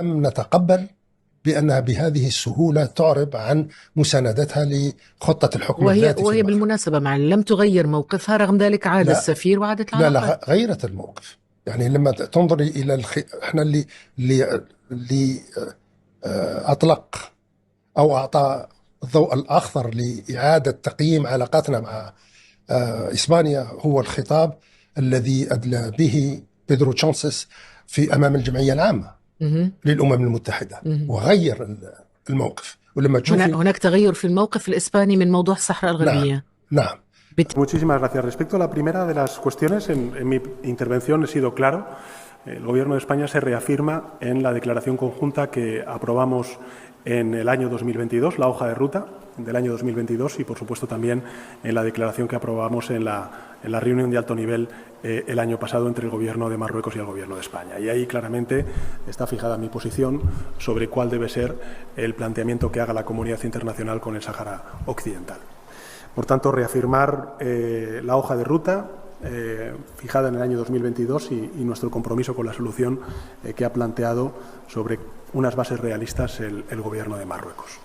لم نتقبل بأنها بهذه السهولة تعرب عن مساندتها لخطة الحكم الذاتي في وهي المغرب. بالمناسبة مع لم تغير موقفها، رغم ذلك عاد لا السفير وعادت لا العلاقات. لا، غيرت الموقف. يعني لما تنظري إلى احنا اللي أطلق أو أعطى الضوء الأخضر لإعادة تقييم علاقاتنا مع إسبانيا هو الخطاب الذي أدلى به بيدرو تشانسس في أمام الجمعية العامة مهم. للأمم المتحدة، مهم. وغير الموقف. ولما تشوفي هناك تغير في الموقف الإسباني من موضوع الصحراء نعم الغربية. نعم. Muchísimas gracias. Respecto a la primera de las cuestiones, en mi intervención he sido claro. El Gobierno de España se reafirma en la declaración conjunta que aprobamos en el año 2022, la hoja de ruta del año 2022, y por supuesto también en la declaración que aprobamos en la reunión de alto nivel el año pasado entre el Gobierno de Marruecos y el Gobierno de España. Y ahí claramente está fijada mi posición sobre cuál debe ser el planteamiento que haga la comunidad internacional con el Sáhara Occidental. Por tanto, reafirmar la hoja de ruta fijada en el año 2022 y nuestro compromiso con la solución que ha planteado sobre unas bases realistas el Gobierno de Marruecos.